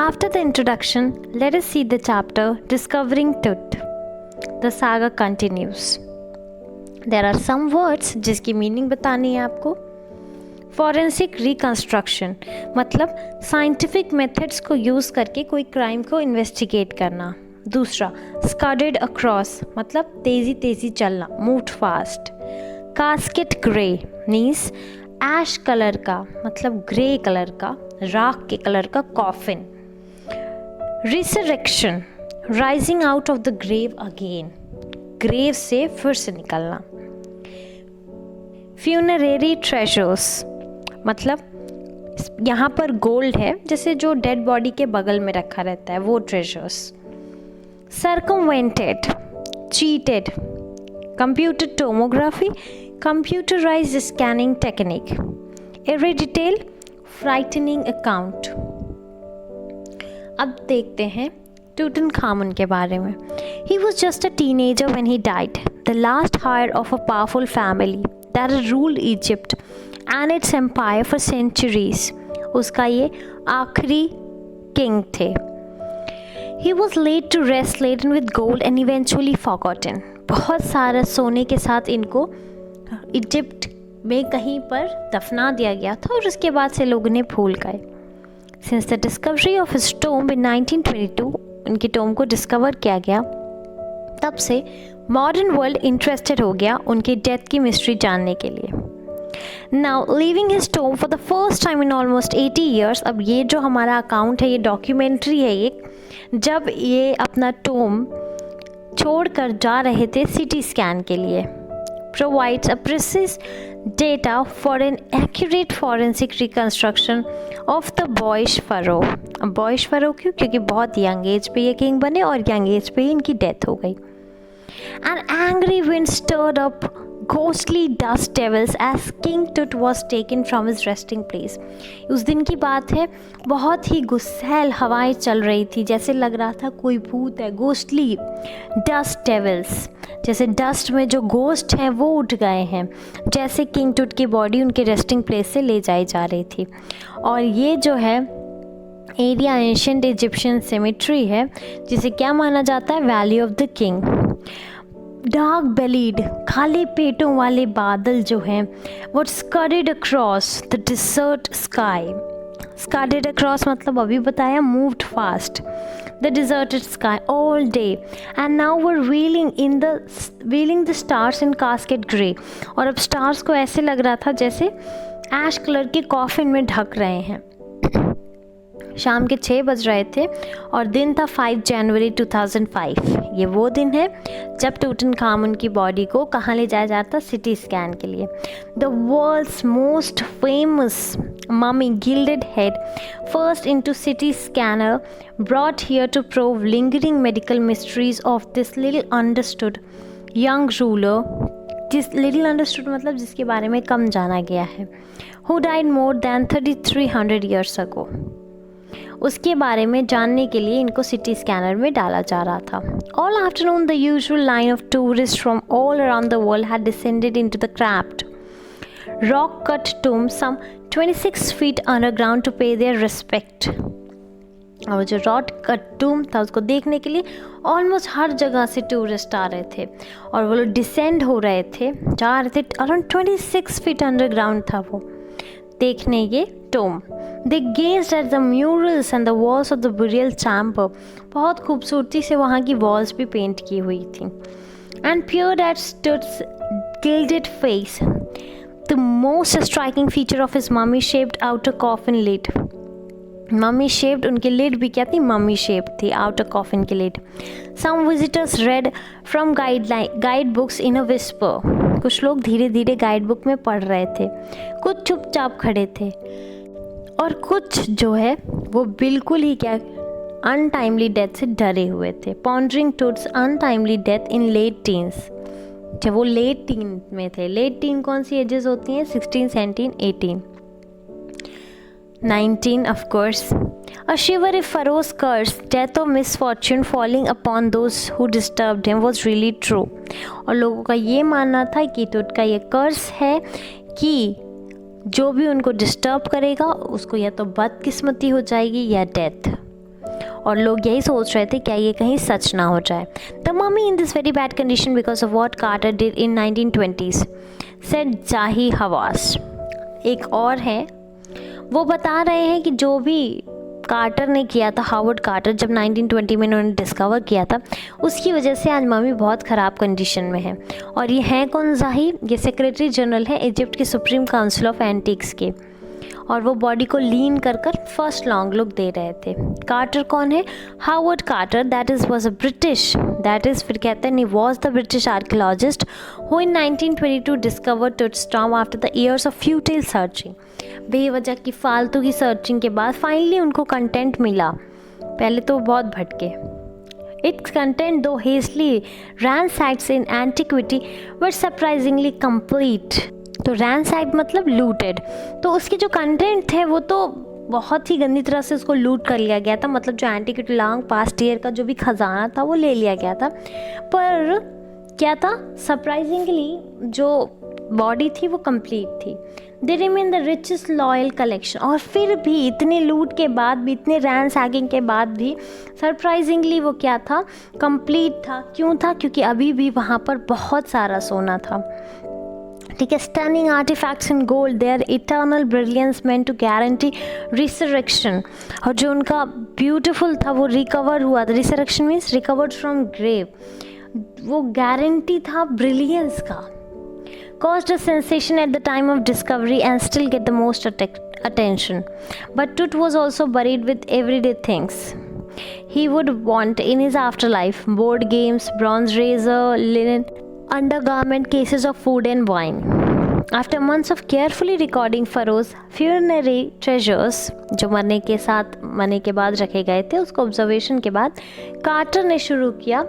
After the introduction, let us see the chapter Discovering Tut. The saga continues. There are some words जिसकी meaning बतानी है आपको. Forensic reconstruction मतलब scientific methods को use करके कोई क्राइम को इन्वेस्टिगेट करना. दूसरा, स्कडेड अक्रॉस मतलब तेज़ी तेज़ी चलना, moved fast. Casket grey means ash colour का मतलब ग्रे कलर का, राख के कलर का coffin. Resurrection rising out of the grave again, grave से फिर से निकलना. फ्यूनरेरी ट्रेजर्स मतलब यहाँ पर गोल्ड है जैसे जो डेड बॉडी के बगल में रखा रहता है वो treasures. Circumvented cheated. Computer tomography computerised scanning technique. इरिडिटेल फ्राइटनिंग अकाउंट. अब देखते हैं टूटनखामुन के बारे में. He was just a teenager when he died, the last heir of a powerful family that had ruled Egypt and its empire for centuries. उसका ये आखिरी किंग थे. He was laid to rest laden with gold and eventually forgotten. बहुत सारा सोने के साथ इनको इजिप्ट में कहीं पर दफना दिया गया था और उसके बाद से लोग इन्हें भूल गए. Since the discovery of his tomb in 1922, उनकी टोम को डिस्कवर किया गया, तब से मॉडर्न वर्ल्ड इंटरेस्टेड हो गया उनकी डेथ की मिस्ट्री जानने के लिए. Now living his tomb for the first time in almost 80 years. अब ये जो हमारा अकाउंट है ये डॉक्यूमेंट्री है एक, जब ये अपना टोम छोड़ कर जा रहे थे सिटी स्कैन के लिए. provides a precise data for an accurate forensic reconstruction of the boyish pharaoh. अब boyish pharaoh क्यों? क्योंकि बहुत यंग एज पे ये किंग बने और यंग एज पे ही इनकी डेथ हो गई. An angry wind stirred up ghostly dust devils as King Tut was taken from his resting place. उस दिन की बात है, बहुत ही गुस्सैल हवाएं चल रही थी, जैसे लग रहा था कोई भूत है. घोस्टली डस्ट डेविल्स जैसे डस्ट में जो घोस्ट हैं वो उठ गए हैं, जैसे किंग टुट की बॉडी उनके रेस्टिंग प्लेस से ले जाई जा रही थी. और ये जो है एरिया एंशिएंट इजिप्शियन सिमेट्री है जिसे क्या माना जाता है, valley of the king. Dark bellied खाली पेटों वाले बादल जो हैं वो scudded across the desert sky. Scudded across मतलब अभी बताया moved fast. The deserted sky all day and now were wheeling the stars in casket grey. और अब स्टार्स को ऐसे लग रहा था जैसे ऐश कलर के कॉफिन में ढक रहे हैं. शाम के 6 बज रहे थे और दिन था 5 जनवरी 2005. ये वो दिन है जब टूटनखामुन की बॉडी को कहाँ ले जाया जाता, सिटी स्कैन के लिए. The world's most famous mummy gilded head first into CT scanner brought here to prove lingering medical mysteries of this little understood young ruler. जिस लिटिल अंडरस्टूड मतलब जिसके बारे में कम जाना गया है. Who died more than 3300 years ago. उसके बारे में जानने के लिए इनको सिटी स्कैनर में डाला जा रहा था. All afternoon the usual line of tourist from all around the world had descended into the cramped rock cut tomb some 26 feet underground to pay their respect. और जो रॉक कट टूम था उसको देखने के लिए ऑलमोस्ट हर जगह से टूरिस्ट आ रहे थे और वो लोग डिसेंड हो रहे थे, जा रहे थे. अराउंड 26 feet अंडरग्राउंड था वो देखने ये Tomé. They gazed at the murals and the walls of the burial chamber. बहुत खूबसूरती से वहाँ की वॉल्स भी पेंट की हुई थी. And peered at Tut's gilded face. The most striking feature of his mummy-shaped outer coffin lid. Mummy shaped उनकी लिड भी क्या थी, मम्मी शेप थी, आउटर कॉफिन की lid. Some visitors read from guide books in a whisper. कुछ लोग धीरे धीरे गाइड बुक में पढ़ रहे थे, कुछ चुपचाप खड़े थे और कुछ जो है वो बिल्कुल ही क्या अनटाइमली डेथ से डरे हुए थे. Pondering Tut's untimely death in late teens. जब वो लेट टीन में थे, लेट टीन कौन सी एजेस होती हैं, 16, 17, 18, 19 of course. A shiver if Pharaoh's curse, death or misfortune falling upon those who disturbed him was really true. और लोगों का ये मानना था कि टुट का ये कर्स है कि जो भी उनको डिस्टर्ब करेगा उसको या तो बदकिस्मती हो जाएगी या डेथ. और लोग यही सोच रहे थे क्या ये कहीं सच ना हो जाए. The mummy in this very bad condition because of what Carter did in 1920s, said Zahi Hawass. एक और है, वो बता रहे हैं कि जो भी कार्टर ने किया था, हावर्ड कार्टर, जब 1920 में उन्होंने डिस्कवर किया था, उसकी वजह से आज मम्मी बहुत ख़राब कंडीशन में है. और ये हैं कौन जाही? ये सेक्रेटरी जनरल है इजिप्ट के सुप्रीम काउंसिल ऑफ एंटिक्स के, और वो बॉडी को लीन कर कर फर्स्ट लॉन्ग लुक दे रहे थे. कार्टर कौन है? Howard Carter, that is was a British, that is फिर कहते हैं, was the British archaeologist who in 1922 discovered Tut's tomb after the years of futile searching. बेवजह की फालतू की सर्चिंग के बाद फाइनली उनको कंटेंट मिला. पहले तो बहुत भटके. Its content, though hastily ransacked in antiquity, were surprisingly complete. तो ransacked मतलब looted. तो उसके जो कंटेंट थे वो तो बहुत ही गंदी तरह से उसको लूट कर लिया गया था. मतलब जो एंटिक्विटी लॉन्ग पास्ट ईयर का जो भी खजाना था वो ले लिया गया था. पर क्या था, सरप्राइजिंगली जो बॉडी थी वो कंप्लीट थी. They remain the richest loyal collection. और फिर भी इतने लूट के बाद भी, इतने रैंसैकिंग के बाद भी सरप्राइजिंगली वो क्या था, कंप्लीट था. क्यों था? क्योंकि अभी भी वहाँ पर बहुत सारा सोना था. ठीक है. Stunning artefacts in gold, their eternal brilliance meant to guarantee resurrection. और जो उनका ब्यूटीफुल था वो रिकवर हुआ था. Resurrection means recovered from grave. वो गारंटी था ब्रिलियंस का. Caused a sensation at the time of discovery and still get the most attention. But Tut was also buried with everyday things he would want in his afterlife: board games, bronze razor, linen, undergarment, cases of food and wine. After months of carefully recording Pharaoh's funerary treasures, जो मरने के बाद रखे गए थे, उसको observation के बाद कार्टर ने शुरू किया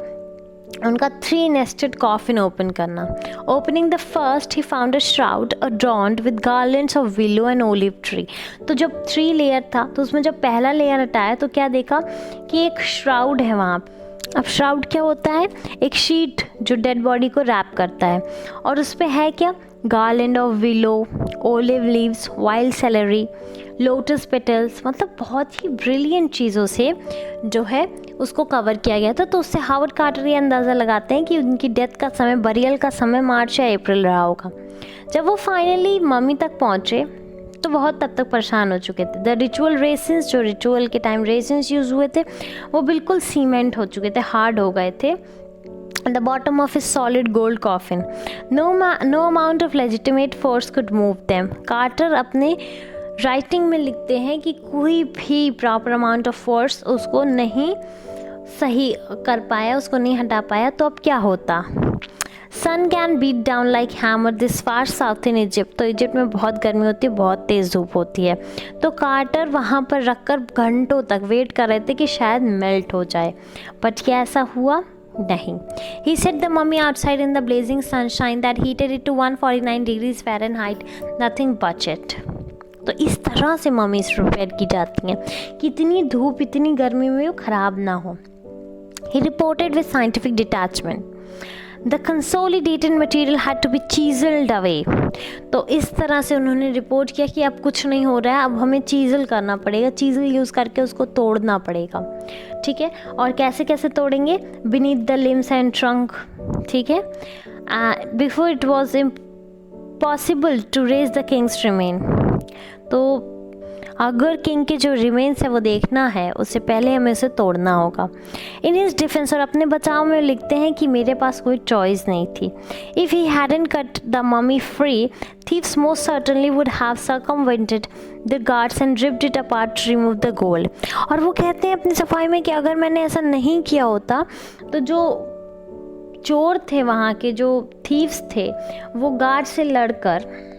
उनका 3 nested coffin ओपन करना. Opening the first, he found a shroud adorned with garlands of willow and olive tree. तो जब 3 लेयर था तो उसमें जब पहला लेयर हटाया तो क्या देखा कि एक श्राउड है वहाँ. अब श्राउड क्या होता है? एक शीट जो डेड बॉडी को रैप करता है, और उस पर है क्या? Garland of willow, olive leaves, wild salary, lotus petals. मतलब बहुत ही ब्रिलियंट चीज़ों से जो है उसको कवर किया गया था. तो उससे हावर्ड कार्टर ये अंदाज़ा लगाते हैं कि उनकी डेथ का समय, बरियल का समय मार्च या अप्रैल रहा होगा. जब वो फाइनली मम्मी तक पहुँचे तो बहुत तब तक परेशान हो चुके थे. द रिचुअल रेसिन्स, जो रिचुअल के टाइम रेसिन्स यूज़ हुए थे, वो बिल्कुल सीमेंट हो चुके थे, हार्ड हो गए थे. The bottom of his solid gold coffin. No amount of legitimate force could move them. Carter अपने राइटिंग में लिखते हैं कि कोई भी प्रॉपर अमाउंट ऑफ फोर्स उसको नहीं सही कर पाया, उसको नहीं हटा पाया. तो अब क्या होता? Sun can beat down like hammer this far south in Egypt. तो इजिप्ट में बहुत गर्मी होती है, बहुत तेज़ धूप होती है. तो कार्टर वहाँ पर रखकर घंटों तक वेट कर रहे थे कि शायद मेल्ट हो जाए. बट क्या ऐसा हुआ? नहीं. He set the mummy outside in the blazing sunshine that heated it to 149 degrees Fahrenheit. Nothing but it. तो इस तरह से मम्मीज प्रिपेयर की जाती हैं कि इतनी धूप, इतनी गर्मी में वो ख़राब ना हो. He reported with scientific detachment. The consolidated material had to be chiseled away. तो इस तरह से उन्होंने रिपोर्ट किया कि अब कुछ नहीं हो रहा है, अब हमें चीज़ल करना पड़ेगा, चीज़ल यूज़ करके उसको तोड़ना पड़ेगा. ठीक है. और कैसे कैसे तोड़ेंगे? Beneath the limbs and trunk. ठीक है. Before it was impossible to raise the king's remain. तो अगर किंग के जो रिमेन्स है वो देखना है, उससे पहले हमें उसे तोड़ना होगा. इन हिज डिफेंस, और अपने बचाव में लिखते हैं कि मेरे पास कोई चॉइस नहीं थी. If he hadn't cut the mummy free, thieves most certainly would have circumvented the guards and ripped it apart to remove the gold. और वो कहते हैं अपनी सफाई में कि अगर मैंने ऐसा नहीं किया होता तो जो चोर थे वहाँ के, जो थीव्स थे, वो गार्ड से लड़कर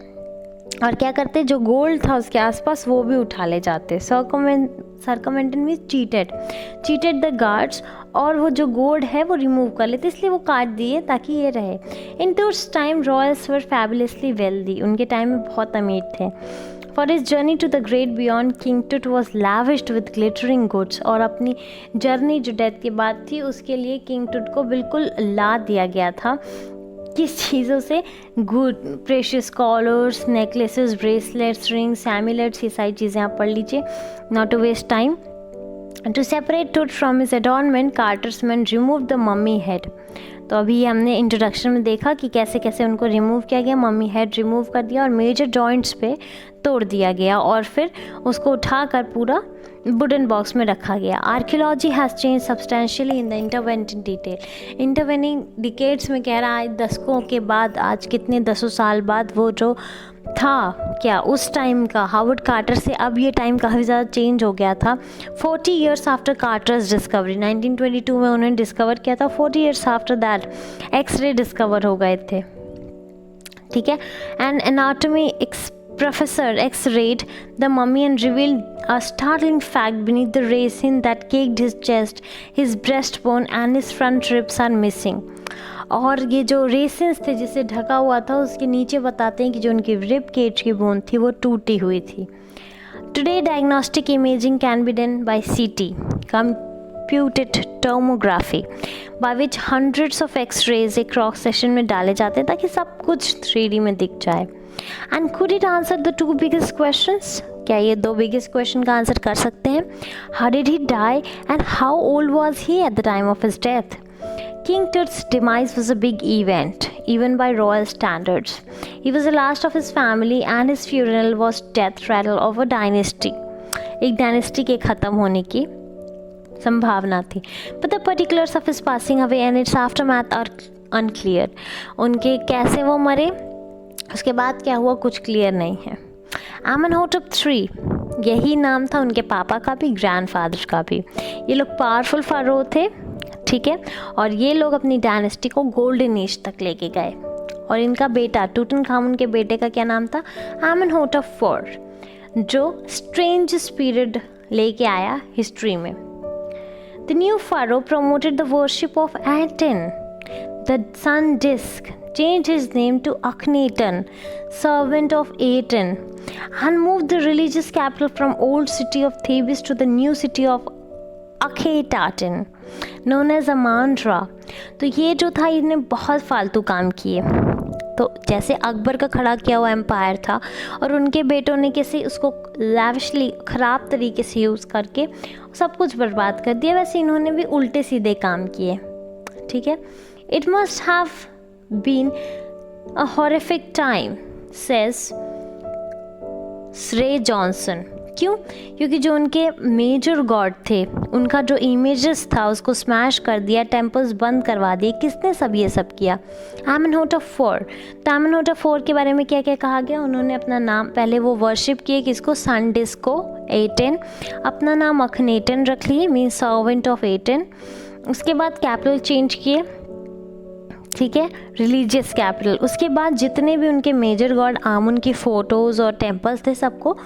और क्या करते, जो गोल्ड था उसके आसपास वो भी उठा ले जाते. सर्कमेंटेड मीन्स चीटेड द गार्ड्स, और वो जो गोल्ड है वो रिमूव कर लेते, इसलिए वो काट दिए ताकि ये रहे. In Tut's time royals were fabulously wealthy. उनके टाइम में बहुत अमीर थे. For his journey to the great beyond, King Tut was lavished with glittering goods. और अपनी जर्नी जो डेथ के बाद थी उसके लिए किंग टूट को बिल्कुल लाद दिया गया था. किस चीज़ों से? Good precious collars, necklaces, bracelets, rings, amulets, ये सारी चीज़ें आप पढ़ लीजिए, not to waste time. To separate Tut from his adornment, Carter's men removed the mummy head. तो अभी हमने इंट्रोडक्शन में देखा कि कैसे कैसे उनको रिमूव किया गया, मम्मी हेड रिमूव कर दिया और मेजर जॉइंट्स पे तोड़ दिया गया और फिर उसको उठाकर पूरा वुडन बॉक्स में रखा गया. Archaeology has change substantially in the intervening detail. Intervening decades में कह रहा है दशकों के बाद, आज कितने दसों साल बाद वो जो था क्या उस टाइम का हावर्ड कार्टर से अब ये टाइम काफ़ी ज़्यादा चेंज हो गया था. 40 ईयर्स आफ्टर कार्टर्स डिस्कवरी, 1922 में उन्होंने डिस्कवर किया था. 40 years after that X-ray discover हो गए थे. ठीक है. And anatomy professor x-rayed the mummy and revealed a startling fact: beneath the resin that caked his chest, his breastbone and his front ribs are missing. और ये जो रेसिन्स थे जिसे ढका हुआ था उसके नीचे बताते हैं कि जो उनकी रिब केज की बोन थी वो टूटी हुई थी. Today diagnostic imaging can be done by CT, computed tomography, by which hundreds of x-rays एक क्रॉस सेक्शन में डाले जाते हैं ताकि सब कुछ 3D में दिख जाए. And could it answer the two biggest questions? क्या ये दो biggest question का आंसर कर सकते हैं? How did he die and how old was he at the time of his death? King Tut's demise was a big event, even by royal standards. He was the last of his family and his funeral was death rattle of a dynasty. एक dynasty के ख़त्म होने की संभावना थी. But the particulars of his passing away and its aftermath are unclear. उनके कैसे वो मरे, उसके बाद क्या हुआ, कुछ क्लियर नहीं है. आमेनहोटेप III, यही नाम था उनके पापा का भी, ग्रैंडफादर का भी. ये लोग पावरफुल फारो थे. ठीक है. और ये लोग अपनी डायनेस्टी को गोल्डन एज तक लेके गए. और इनका बेटा टूटनखामुन के बेटे का क्या नाम था, आमेनहोटेप IV, जो स्ट्रेंज पीरियड लेके आया हिस्ट्री में. The new pharaoh promoted the worship of Aten, the sun disk, changed his name to Akhenaten, servant of Aten, and moved the religious capital from old city of Thebes to the new city of Akhetaten, known as Amandra. तो ये जो था इन्हें बहुत फालतू काम किए. तो जैसे अकबर का खड़ा किया हुआ एम्पायर था और उनके बेटों ने कैसे उसको लैविशली ख़राब तरीके से यूज़ करके सब कुछ बर्बाद कर दिया, वैसे इन्होंने भी उल्टे सीधे काम किए. ठीक है. It must have been a horrific time, says रे जॉनसन. क्यों? क्योंकि जो उनके मेजर गॉड थे उनका जो इमेजेस था उसको स्मैश कर दिया, टेम्पल्स बंद करवा दिए. किसने सब ये सब किया? आमेनहोटेप IV. तो आमेनहोटेप IV के बारे में क्या क्या कहा गया, उन्होंने अपना नाम पहले वो वर्शिप किए किसको, सन डिस्क को, एटेन. अपना नाम अखनेटन रख लिए, मीन सर्वेंट ऑफ एटेन. उसके बाद कैपिटल चेंज किए. ठीक है, रिलीजियस कैपिटल. उसके बाद जितने भी उनके मेजर गॉड आमुन की फ़ोटोज़ और टेम्पल्स थे सबको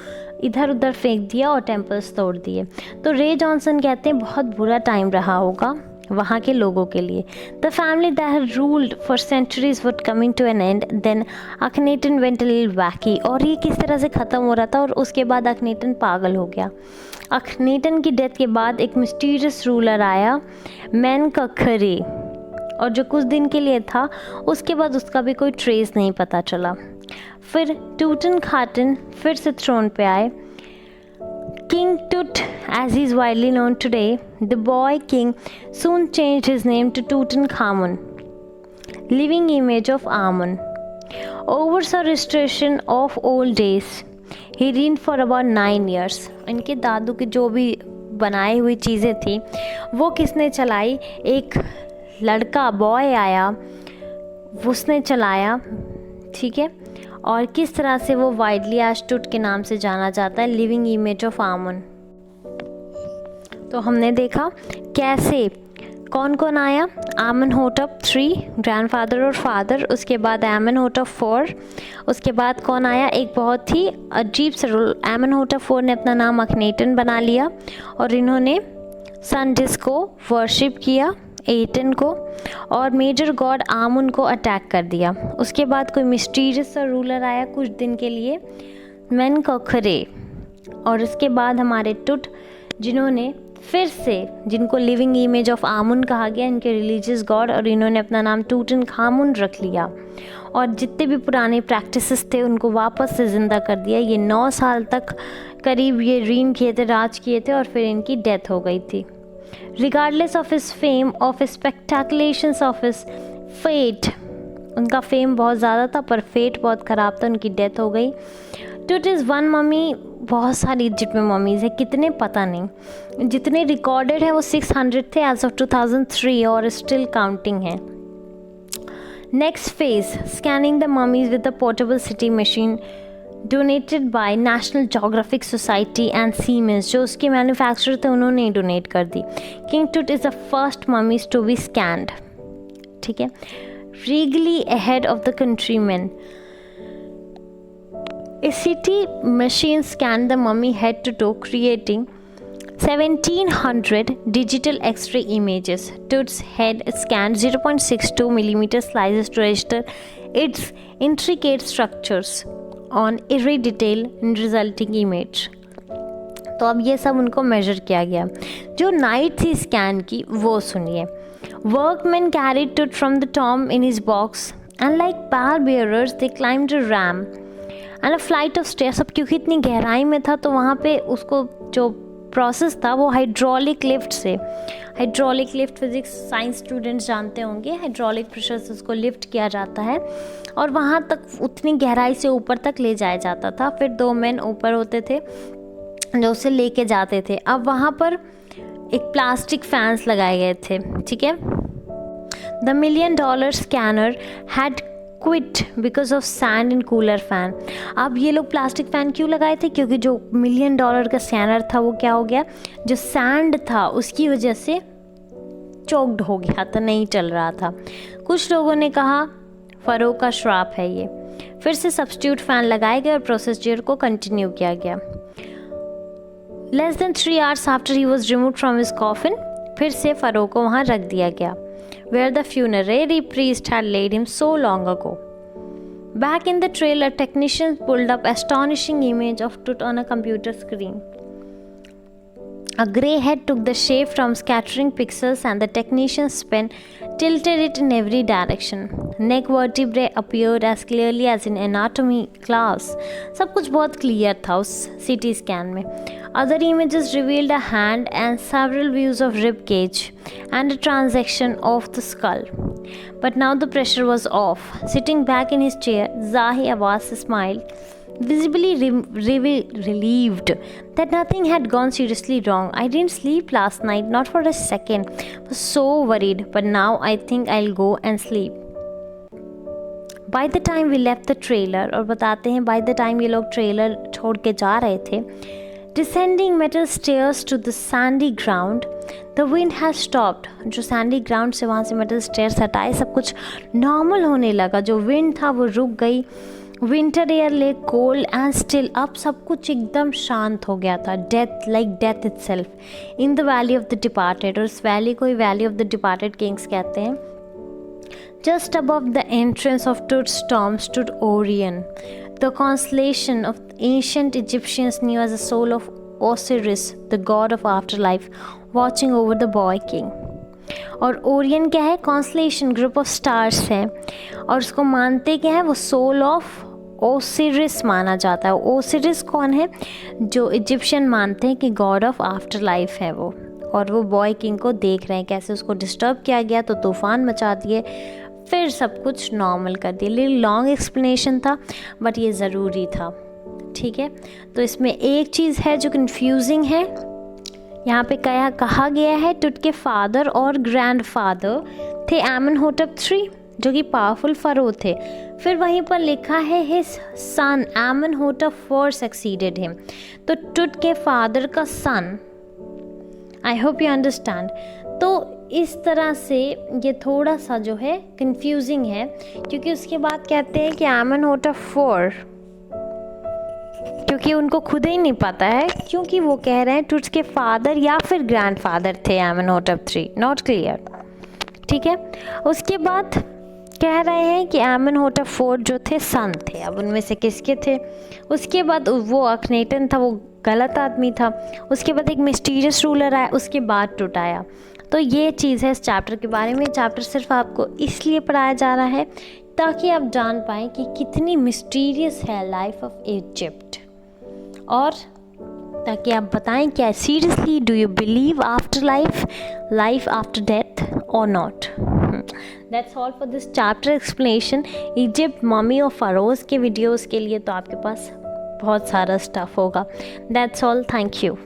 इधर उधर फेंक दिया और टेम्पल्स तोड़ दिए. तो रे जॉनसन कहते हैं बहुत बुरा टाइम रहा होगा वहाँ के लोगों के लिए. The family that had ruled for centuries would coming to an end, then Akhenaten went a little wacky. और ये किस तरह से ख़त्म हो रहा था और उसके बाद अखनेटन पागल हो गया. अखनेटन की डेथ के बाद एक मिस्टीरियस रूलर आया, मेनकखरे, और जो कुछ दिन के लिए था उसके बाद उसका भी कोई ट्रेस नहीं पता चला. फिर टूटनखाटन फिर से थ्रोन पे आए. King Tut, as he is widely known today, the boy king soon changed his name to Tutankhamun, living image of Amun. Oversaw restoration of old days. He reigned for about 9 years. इनके दादू की जो भी बनाई हुई चीज़ें थी वो किसने चलाई, एक लड़का बॉय आया उसने चलाया. ठीक है. और किस तरह से वो वाइडली आज टुट के नाम से जाना जाता है, लिविंग इमेज ऑफ आमुन. तो हमने देखा कैसे कौन कौन आया, आमेनहोटेप III, ग्रैंडफादर और फादर. उसके बाद आमेनहोटेप IV. उसके बाद कौन आया, एक बहुत ही अजीब सा रूल, आमेनहोटेप IV ने अपना नाम अखनेटन बना लिया और इन्होंने सन डिस्क को वर्शिप किया, एटन को, और मेजर गॉड आमुन को अटैक कर दिया. उसके बाद कोई मिस्टीरियस सा रूलर आया कुछ दिन के लिए, मेनकखरे. और उसके बाद हमारे टुट जिन्होंने फिर से जिनको लिविंग इमेज ऑफ आमुन कहा गया, इनके रिलीजियस गॉड, और इन्होंने अपना नाम टूटन खामुन रख लिया और जितने भी पुराने प्रैक्टिसेस थे उनको वापस से ज़िंदा कर दिया। ये 9 साल तक करीब ये रीन किए थे, राज किए थे, और फिर इनकी डेथ हो गई थी। Regardless of his fame, of his speculations, of his fate, उनका फेम बहुत ज़्यादा था पर फेट बहुत ख़राब था, उनकी डेथ हो गई। टूट इज़ वन ममी, बहुत सारी इजिप्ट में ममीज़ है, कितने पता नहीं, जितने रिकॉर्डेड है वो 600 थे एज ऑफ 2003 और स्टिल काउंटिंग है। Next phase, scanning the mummies with the portable CT machine donated by National Geographic Society and Siemens, जो उसके मैन्युफैक्चरर थे उन्होंने ही डोनेट कर दी। King Tut is the first mummies to be scanned, ठीक है, regally ahead of the countrymen. A CT machine scanned the mummy head to toe, creating 1700 digital X-ray images. Tut's head scanned 0.62 mm slices to register its intricate structures on every detail in resulting image. तो अब ये सब उनको major किया गया। जो night थी scan की वो सुनिए। Workmen carried Tut from the tomb in his box, and like pallbearers they climbed a ramp and a flight of stairs. अब क्योंकि इतनी गहराई में था तो वहाँ पे उसको जो प्रोसेस था वो हाइड्रोलिक लिफ्ट से, hydraulic lift physics science students जानते होंगे, हाइड्रोलिक प्रेशर से उसको लिफ्ट किया जाता है और वहाँ तक उतनी गहराई से ऊपर तक ले जाया जाता था। फिर 2 मैन ऊपर होते थे जो उसे लेके जाते थे। अब वहाँ पर एक प्लास्टिक फैंस लगाए गए थे, ठीक है। The $1 million scanner had quit because of sand in cooler fan. अब ये लोग प्लास्टिक फ़ैन क्यों लगाए थे? क्योंकि जो $1 million का स्कैनर था वो क्या हो गया, जो सैंड था उसकी वजह से चोक्ड हो गया था, नहीं चल रहा था। कुछ लोगों ने कहा फ़रो का श्राप है ये। फिर से सब्स्टिट्यूट फ़ैन लगाए गए और प्रोसीजर को कंटिन्यू किया गया। Less than 3 hours after he was removed from his coffin, फिर से फ़रो को वहाँ रख दिया गया, where the funerary priest had laid him so long ago. Back in the trailer, technicians pulled up astonishing image of Tut on a computer screen. A grey head took the shape from scattering pixels and the technician's pen tilted it in every direction. Neck vertebrae appeared as clearly as in anatomy class. सब कुछ बहुत clear था उस CT scan में. Other images revealed a hand and several views of rib cage and a transection of the skull. But now the pressure was off. Sitting back in his chair, Zahi Abbas smiled, visibly relieved that nothing had gone seriously wrong. I didn't sleep last night, not for a second. I was so worried, but now I think I'll go and sleep. By the time we left the trailer, और बताते हैं by the time ये लोग trailer छोड़ के जा रहे थे, descending metal stairs to the sandy ground, the wind has stopped. जो sandy ground से वहाँ से metal stairs हटाए, सब कुछ normal होने लगा. जो wind था वो रुक गई. Winter air lay cold and still. अब सब कुछ एकदम शांत हो गया था. Death, like death itself, in the valley of the departed. और इस valley को ही valley of the departed kings कहते हैं. Just above the entrance of Tut's tomb stood Orion, the constellation of ancient Egyptians knew as the soul of Osiris, the god of afterlife, watching over the boy king. और Orion क्या है? Constellation, group of stars है और उसको मानते क्या है? वो सोल ऑफ ओसिरिस माना जाता है. ओसिरिस कौन है? जो इजिप्शियन मानते हैं कि गॉड ऑफ आफ्टर लाइफ है वो. और वो बॉय किंग को देख रहे हैं कैसे उसको डिस्टर्ब किया गया तो तूफ़ान मचा दिए, फिर सब कुछ नॉर्मल कर दिया. लिटिल लॉन्ग एक्सप्लेनेशन था बट ये ज़रूरी था, ठीक है. तो इसमें एक चीज़ है जो कन्फ्यूजिंग है. यहाँ पे क्या कहा गया है? टुट के फादर और ग्रैंडफादर थे आमेनहोटेप III, जो कि पावरफुल फ़रो थे. फिर वहीं पर लिखा है his son Amenhotep IV succeeded him. तो टुट के फादर का son, I hope you understand. तो इस तरह से ये थोड़ा सा जो है कंफ्यूजिंग है, क्योंकि उसके बाद कहते हैं कि आमेनहोटेप IV, क्योंकि उनको खुद ही नहीं पता है, क्योंकि वो कह रहे हैं टुट्स के फादर या फिर ग्रैंडफादर थे आमेनहोटेप III, नॉट क्लियर, ठीक है. उसके बाद कह रहे हैं कि आमेनहोटेप IV जो थे सन थे, अब उनमें से किसके थे। उसके बाद वो अखनेटन था, वो गलत आदमी था। उसके बाद एक मिस्टीरियस रूलर आया, उसके बाद टूट आया। तो ये चीज़ है इस चैप्टर के बारे में। चैप्टर सिर्फ आपको इसलिए पढ़ाया जा रहा है ताकि आप जान पाएँ कि कितनी मिस्टीरियस है लाइफ ऑफ इजिप्ट, और ताकि आप बताएं क्या seriously do you believe after life after death और not. That's all for this chapter explanation. Egypt, mummy और फ़रोज़ के वीडियोज़ के लिए तो आपके पास बहुत सारा स्टफ़ होगा। That's all, thank you.